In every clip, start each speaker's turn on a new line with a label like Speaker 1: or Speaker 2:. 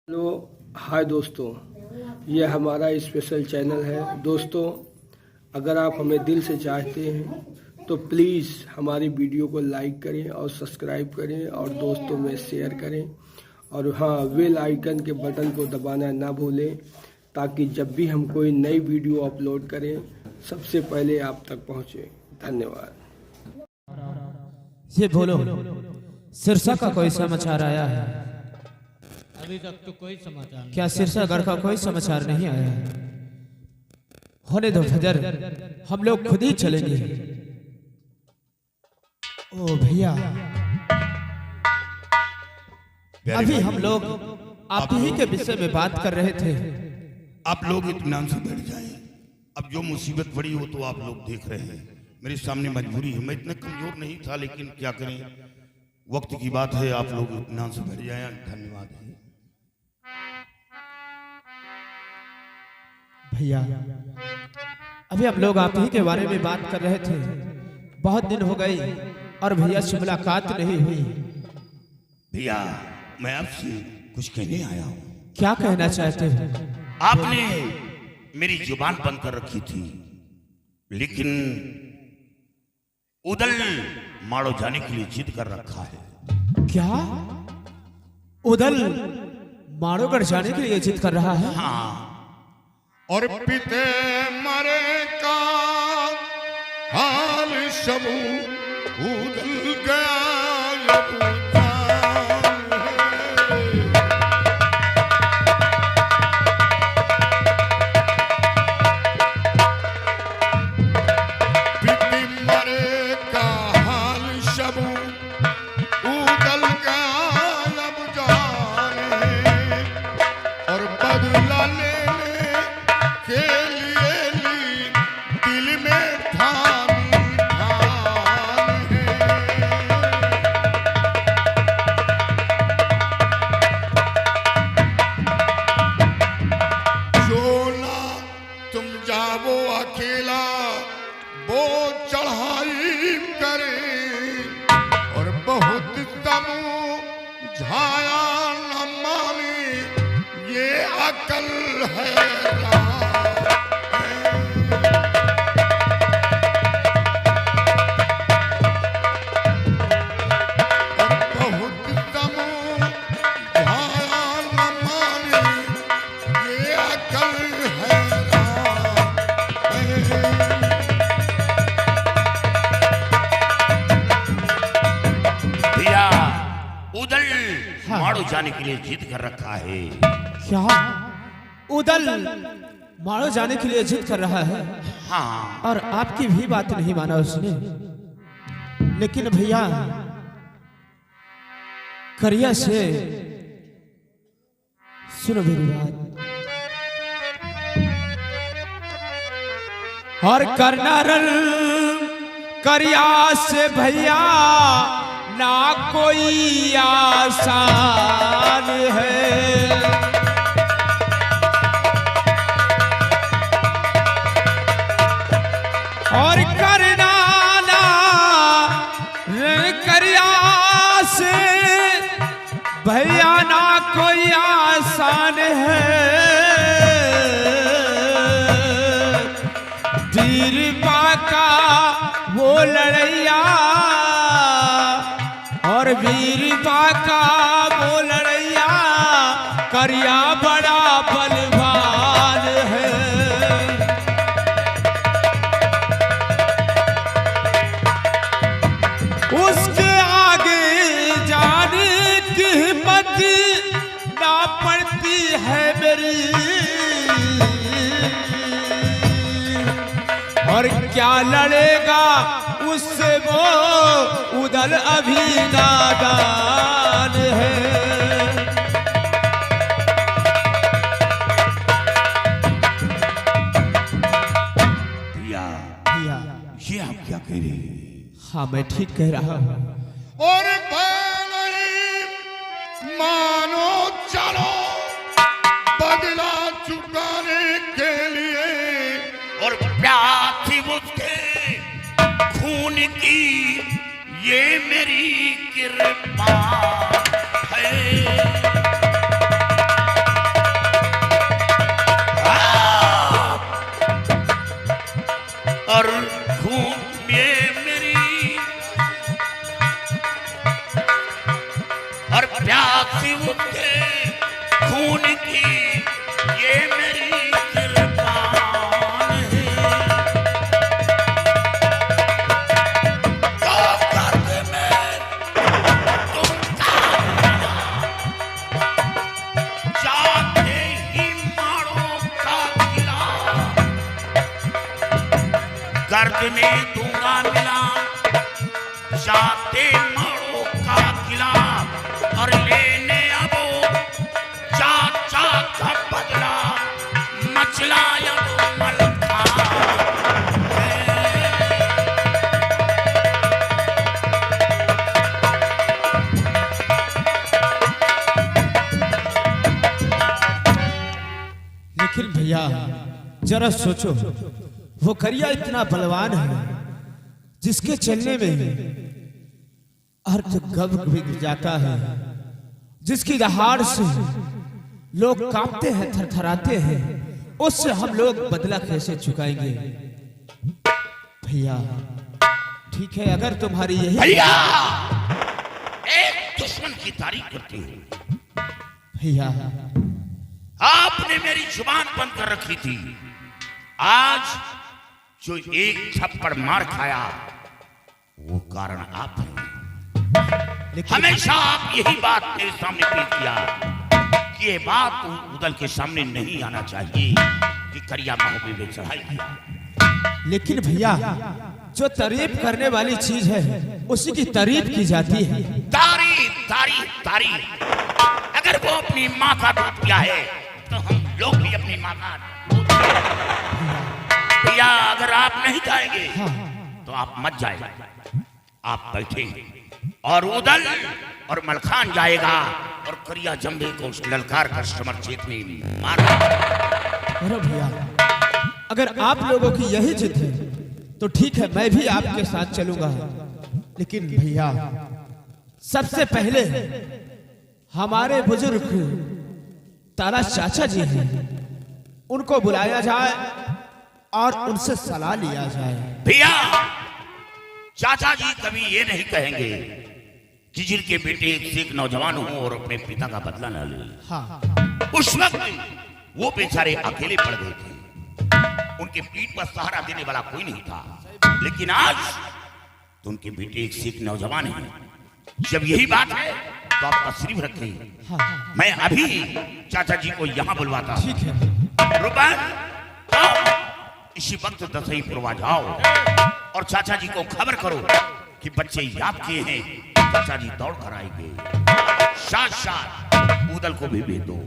Speaker 1: Hello hi दोस्तों, यह हमारा स्पेशल चैनल है। दोस्तों, अगर आप हमें दिल से चाहते हैं तो प्लीज़ हमारी वीडियो को लाइक करें और सब्सक्राइब करें और दोस्तों में शेयर करें। और हाँ, बेल आइकन के बटन को दबाना ना भूलें ताकि जब भी हम कोई नई वीडियो अपलोड करें सबसे पहले आप तक पहुँचे। धन्यवाद।
Speaker 2: ये बोलो, सिरसा का कोई समाचार आया है?
Speaker 3: अभी तक तो कोई समाचार नहीं।
Speaker 2: क्या सिरसागढ़ का कोई समाचार नहीं आया है? होने दो फजर, हम लोग खुद ही चलेंगे। ओ भैया, अभी हम लोग आप ही के विषय में बात कर रहे थे।
Speaker 4: आप लोग इत्मीनान से बैठ जाएं। अब जो मुसीबत पड़ी हो तो आप लोग देख रहे हैं। मेरे सामने मजबूरी है, मैं इतना कमजोर नहीं था, लेकिन क्या करें, वक्त की बात है। आप लोग इत्मीनान से बैठ जाएं। धन्यवाद।
Speaker 2: भैया, अभी हम लोग आप ही के बारे में बात कर रहे थे। बहुत दिन हो गई और भैया से मुलाकात नहीं हुई।
Speaker 4: भैया, मैं आपसे कुछ कहने आया हूँ।
Speaker 2: क्या कहना चाहते हो?
Speaker 4: आपने मेरी जुबान बंद कर रखी थी, लेकिन उदल माड़ो जाने के लिए जिद कर रखा है।
Speaker 2: क्या उदल माड़ोगढ़ जाने के लिए जिद कर रहा है?
Speaker 4: हाँ, और पिते मरे का हाल सब उदल गया। जाने के लिए जिद कर रखा है।
Speaker 2: क्या उदल माड़ो जाने के लिए जिद कर रहा है?
Speaker 4: हाँ,
Speaker 2: और आपकी भी बात नहीं माना उसने। लेकिन भैया, करिया से सुनो मेरी बात। और कर्नल करिया से भैया ना कोई आसान है। और करनाना करिया से भैया ना कोई आसान है। वीरपा का वो लड़ैया और वीरपा का वो लड़ैया करिया बड़ा बलवान है। उसके आगे जाने की हिम्मत ना पड़ती है मेरी। और क्या लड़ेगा उससे वो उदल अभी नादान है।
Speaker 4: भैया, ये आप क्या कह रहे हैं?
Speaker 2: हाँ, मैं ठीक कह रहा हूँ।
Speaker 4: और नहीं मानो, चलो बदला चुकाने के लिए। और प्यास थी मुझके खून की, ये मेरी कृपा है। थी ये मेरी कृपान है। तो गर्द में तुमका मिला, जाते ही मारो का गिला। गर्द में दूंगा मिला, जाते मारो का गिला। और लेने अब चाचा का बदला, मचला अब मलका है।
Speaker 2: लेकिन भैया जरा सोचो, वो करिया इतना बलवान है जिसके चलने में अर्थ गब बिगड़ जाता है, जिसकी दहाड़ से लोग कांपते हैं, थरथराते हैं, उससे हम लोग बदला कैसे चुकाएंगे? भैया ठीक है, अगर तुम्हारी यही
Speaker 4: भैया एक दुश्मन की तारीफ करते हो।
Speaker 2: भैया
Speaker 4: आपने मेरी जुबान बंद कर रखी थी, आज जो एक थप्पड़ मार खाया वो कारण आप हैं।
Speaker 2: लेकिन
Speaker 4: हमेशा आप यही बात मेरे सामने पेश किया कि ये बात उदल के सामने नहीं आना चाहिए कि करिया महोबे में चढ़ाई किया।
Speaker 2: लेकिन भैया जो तारीफ करने वाली चीज है उसी की तारीफ की जाती है।
Speaker 4: तारीफ तारीफ तारीफ, अगर वो अपनी माँ का दूध पिया है तो हम लोग भी अपनी माँ का दूध पिएं। भैया अगर आप नहीं जाएंगे तो आप मत जाएगा, आप बैठेंगे और उदल और मलखान जाएगा और करिया जंबे को उस ललकार का समर चेत में मारा।
Speaker 2: अरे भैया अगर आप लोगों की यही जिद है तो ठीक है, मैं भी आपके साथ चलूंगा। लेकिन भैया सबसे पहले हमारे बुजुर्ग तारा चाचा जी हैं, उनको बुलाया जाए और उनसे सलाह लिया जाए।
Speaker 4: भैया चाचा जी कभी ये नहीं कहेंगे कि जिनके बेटे एक से एक नौजवान हो और अपने पिता का बदला न ले।
Speaker 2: हाँ
Speaker 4: उस वक्त वो बेचारे अकेले पड़ गए थे, उनके पीठ पर सहारा देने वाला कोई नहीं था। लेकिन आज तो उनके बेटे एक से एक नौजवान है। जब यही बात है तो आप तशरीफ रखें। मैं अभी चाचा जी को यहाँ बुलवाता हूँ।
Speaker 2: ठीक है।
Speaker 4: रुपन इसी वक्त दसई पुरवा जाओ और चाचा जी को खबर करो कि बच्चे याद किए हैं। चाचा जी दौड़ कर आएंगे। साथ साथ उदल को भी भेज दो।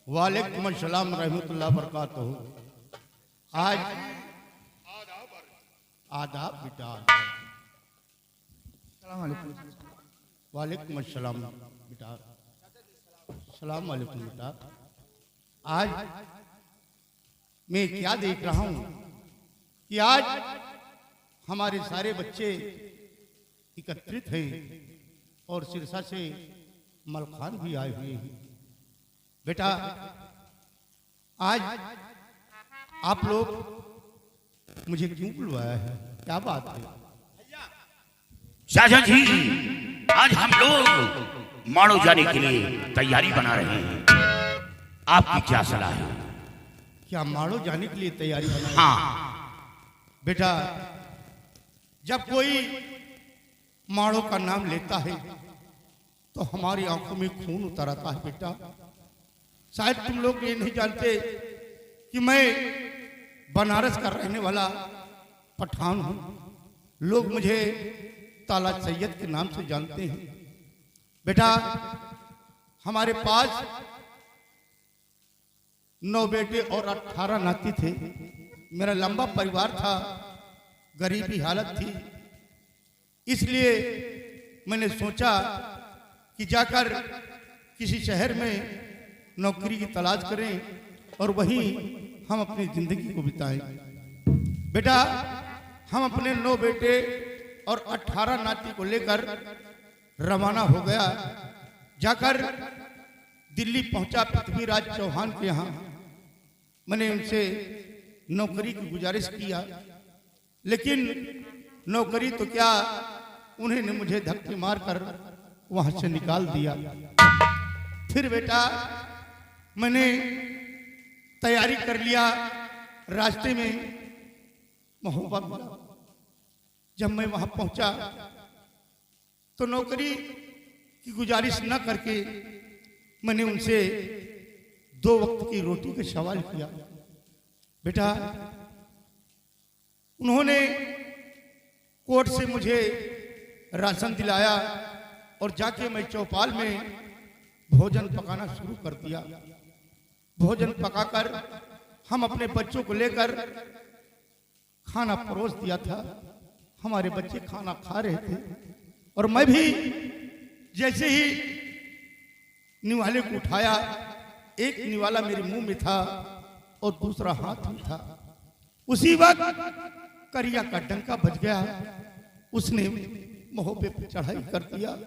Speaker 5: वालेकुम अस्सलाम रहमतुल्लाह बरकातहू। आज आदाब बेटा। वालेकुम अस्सलाम बेटा। सलाम वालेकुम बेटा। आज मैं क्या देख रहा हूँ कि आज हमारे सारे बच्चे एकत्रित हैं और सिरसा से मलखान भी आए हुए हैं। बेटा आज आप लोग मुझे क्यों बुलवाया है, क्या बात है?
Speaker 4: चाचा जी आज हम लोग माड़ो जाने के लिए तैयारी बना रहे हैं, आपकी क्या सलाह है?
Speaker 5: क्या माड़ो जाने के लिए तैयारी बना?
Speaker 4: हाँ
Speaker 5: बेटा जब कोई माड़ो का नाम लेता है तो हमारी आंखों में खून उतर आता है। बेटा शायद तुम लोग ये नहीं जानते कि मैं बनारस का रहने वाला पठान हूँ। लोग मुझे ताला सैयद के नाम से जानते हैं। बेटा हमारे पास 9 बेटे और 18 नाती थे। मेरा लंबा परिवार था, गरीबी हालत थी, इसलिए मैंने सोचा कि जाकर किसी शहर में नौकरी की तलाश करें और वहीं हम अपनी जिंदगी को बिताएं। बेटा, हम अपने 9 बेटे और 18 नाती को लेकर रवाना हो गया। जाकर दिल्ली पहुंचा पृथ्वीराज चौहान के यहाँ। मैंने उनसे नौकरी की गुजारिश किया, लेकिन नौकरी तो क्या, उन्होंने मुझे धक्के मारकर वहां से निकाल दिया। फिर बेटा मैंने तैयारी कर लिया। रास्ते में महोबा मिला। जब मैं वहां पहुंचा तो नौकरी की गुजारिश न करके मैंने उनसे 2 वक्त की रोटी का सवाल किया। बेटा, उन्होंने कोर्ट से मुझे राशन दिलाया और जाके मैं चौपाल में भोजन पकाना शुरू कर दिया। भोजन पकाकर हम अपने बच्चों को लेकर खाना परोस दिया था। हमारे बच्चे खाना खा रहे थे और मैं भी जैसे ही निवाले को उठाया, एक निवाला मेरे मुंह में था और दूसरा हाथ में था। उसी वक्त करिया का डंका बज गया। उसने महोबे पर चढ़ाई कर दिया।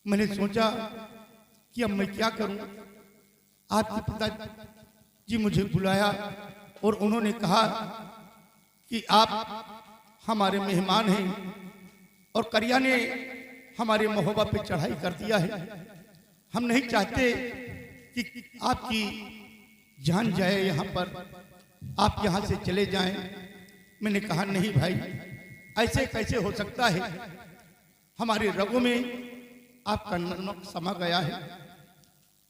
Speaker 5: मैंने सोचा कि अब मैं क्या करूं। आपके पिताजी मुझे बुलाया और उन्होंने कहा कि आप हमारे मेहमान हैं और करिया ने हमारे महोबा पे चढ़ाई कर दिया है। हम नहीं चाहते कि आपकी जान जाए यहाँ पर, आप यहाँ से चले जाएं। मैंने कहा नहीं भाई, ऐसे कैसे हो सकता है। हमारे रगों में आपका नमक समा गया है।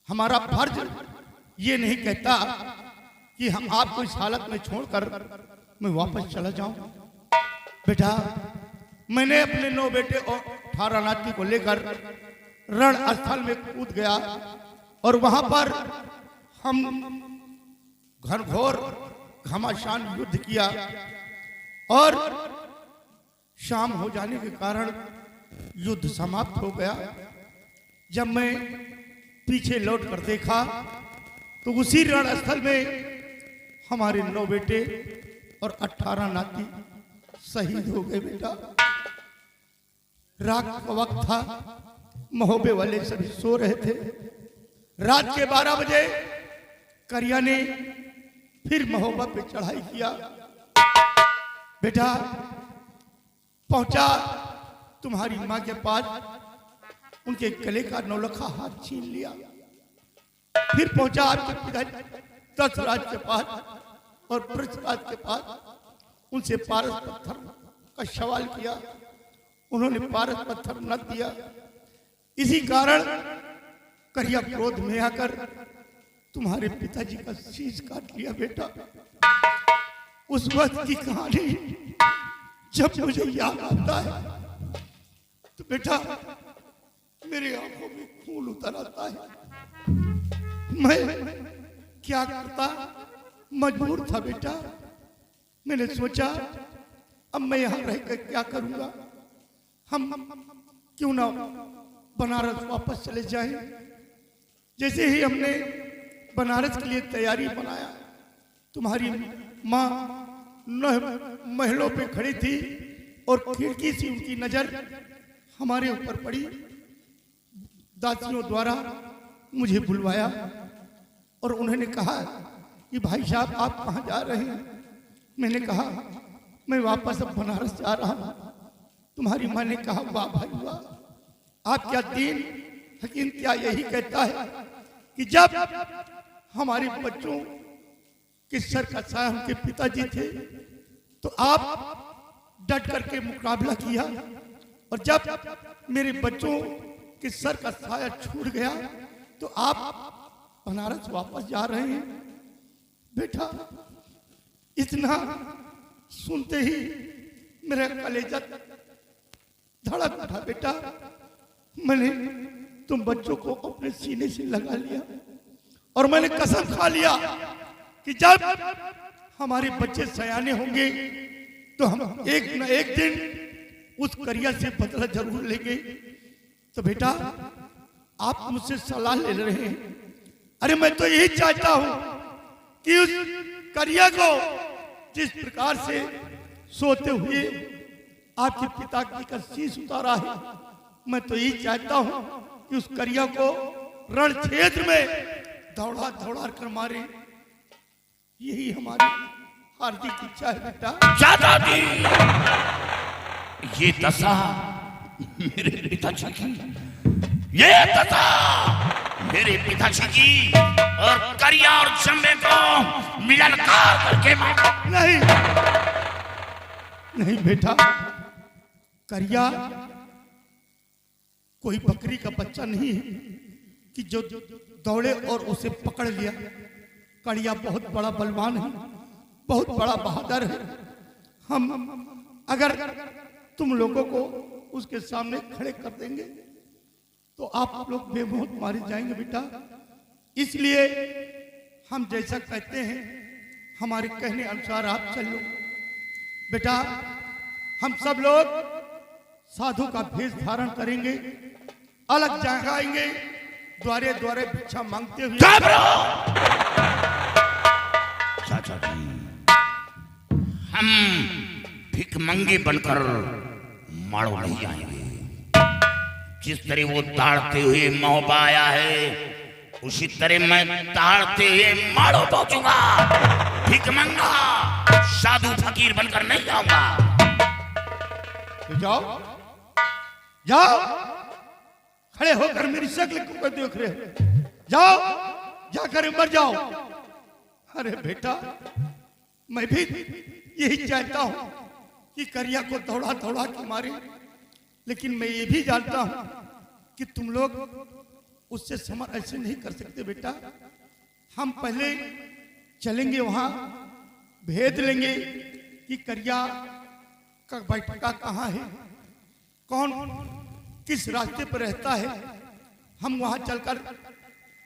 Speaker 5: हमारा फर्ज ये नहीं कहता कि हम आपको इस हालत में छोड़कर मैं वापस चला जाऊं। बेटा, मैंने अपने 9 बेटे और 18 नाती को लेकर रण स्थल में कूद गया और वहां पर हम घनघोर घमासान युद्ध किया और शाम हो जाने के कारण युद्ध समाप्त हो गया। जब मैं पीछे लौट कर देखा तो उसी रणस्थल में हमारे 9 बेटे और 18 नाती शहीद हो गए। बेटा, रात का वक्त था, महोबे वाले सभी सो रहे थे। रात के 12 बजे करिया ने फिर महोबा पे चढ़ाई किया। बेटा, पहुंचा तुम्हारी मां के पास, उनके गले का नौलखा हाथ छीन लिया। फिर पहुंचा आपके पिताजी दशराज के पास और पृथ्वीराज के पास, उनसे पारस पत्थर का सवाल किया। उन्होंने पारस पत्थर न दिया। इसी कारण करिया क्रोध में आकर तुम्हारे पिताजी का शीश काट लिया। बेटा, उस वक्त की कहानी जब मुझे याद आता है तो बेटा मेरी आंखों में खून उतर आता है। मैं क्या करता, मजबूर था। बेटा, मैंने सोचा अब मैं यहां रहकर क्या करूंगा। हम क्यों ना बनारस वापस चले जाएं। जैसे ही हमने बनारस के लिए तैयारी बनाया, तुम्हारी माँ महलों पे खड़ी थी और खिड़की से उनकी नजर हमारे ऊपर पड़ी। दासियों द्वारा मुझे बुलवाया और उन्होंने कहा कि भाई साहब आप कहाँ जा रहे हैं। मैंने कहा मैं वापस अब बनारस जा रहा हूँ। तुम्हारी माँ ने कहा वाह भाई वाह, आप क्या दीन हकीम क्या यही कहता है कि जब हमारे बच्चों के सर का साया उनके पिताजी थे तो आप डट करके मुकाबला किया, और जब मेरे बच्चों के सर का साया छूट गया तो आप बनारस वापस जा रहे हैं। बेटा, इतना सुनते ही मेरा कलेजा धड़क उठा। बेटा, मैंने तुम बच्चों को अपने सीने से लगा लिया और मैंने कसम खा लिया कि जब हमारे बच्चे सयाने होंगे तो हम एक न एक दिन उस करिया से बदला जरूर लेंगे। तो बेटा, आप मुझसे सलाह ले रहे हैं। अरे मैं तो यही चाहता हूं कि उस करिया को जिस प्रकार से सोते हुए आपके पिता की का शीश उतारा है, मैं तो यही चाहता हूं कि उस करिया को रण क्षेत्र में दौड़ा दौड़ा कर मारे। यही हमारी हार्दिक इच्छा है बेटा।
Speaker 4: ज्यादा दी ये दशा मेरे पिताजी की, ये दशा मेरे पिताजी की और करिया और जम्बे को मिलनकार करके
Speaker 5: नहीं नहीं बेटा, करिया कोई बकरी का बच्चा नहीं है कि जो दौड़े और उसे पकड़ लिया। करिया बहुत बड़ा बलवान है, बहुत बड़ा बहादुर है। हम अगर तुम लोगों को उसके सामने खड़े कर देंगे तो आप लोग बेमौत मारे जाएंगे बेटा। इसलिए हम जैसा कहते हैं हमारे कहने अनुसार आप चलो बेटा। हम सब लोग साधु का भेष धारण करेंगे, अलग जाएंगे, द्वारे द्वारे भिक्षा मांगते हुए।
Speaker 4: चाचा जी, हम भिखमंगे बनकर माड़ो नहीं आएंगे। जिस तरह वो ताड़ते हुए मोहबा आया है, उसी तरह मैं ताड़ते हुए माड़ो पहुंचूंगा। भिखमंगा साधु फकीर बनकर नहीं जाऊंगा।
Speaker 5: तो जाओ जाओ, खड़े होकर मेरी शक्ल को देख रहे हो, जाओ जाकर मर जाओ। अरे बेटा, मैं भी यही चाहता हूं कि करिया को दौड़ा दौड़ा के मारे, लेकिन मैं ये भी जानता हूं कि तुम लोग उससे समर ऐसे नहीं कर सकते बेटा। हम पहले चलेंगे वहां, भेद लेंगे कि करिया का बैठका कहाँ है, कौन किस रास्ते पर रहता है। हम वहां चलकर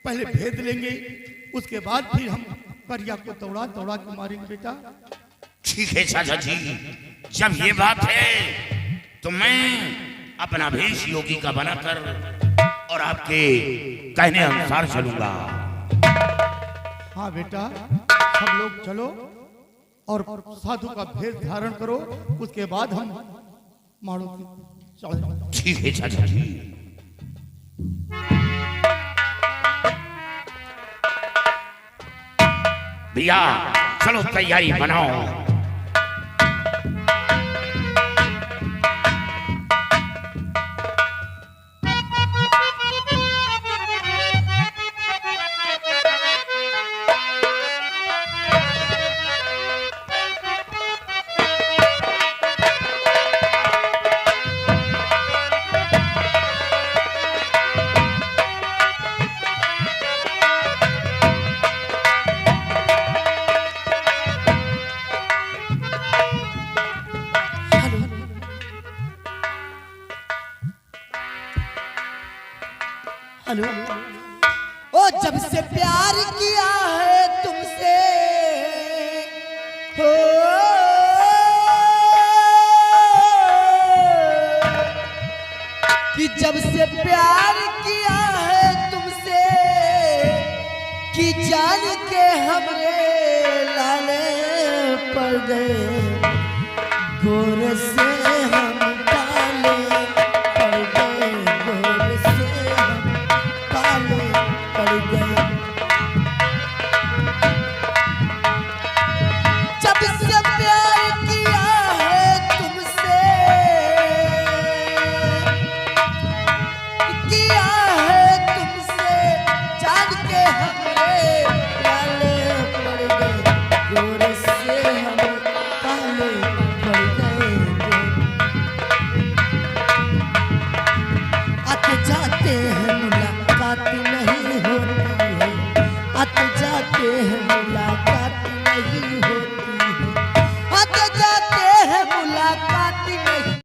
Speaker 5: पहले भेद लेंगे, उसके बाद फिर हम करिया को दौड़ा दौड़ा के मारेंगे बेटा।
Speaker 4: ठीक है चाचा जी, जब ये बात है तो मैं अपना भेष योगी का बनाकर और आपके कहने अनुसार चलूंगा।
Speaker 5: हाँ बेटा, सब लोग चलो और साधु का भेष धारण करो, उसके बाद हम मारो चढ़े।
Speaker 4: ठीक है चाचा जी। भैया चलो तैयारी बनाओ।
Speaker 6: हेलो, ओ जब से प्यार किया है तुमसे, हो कि जब से प्यार किया है तुमसे, कि जान के हमरे लाले पड़ गए गोर से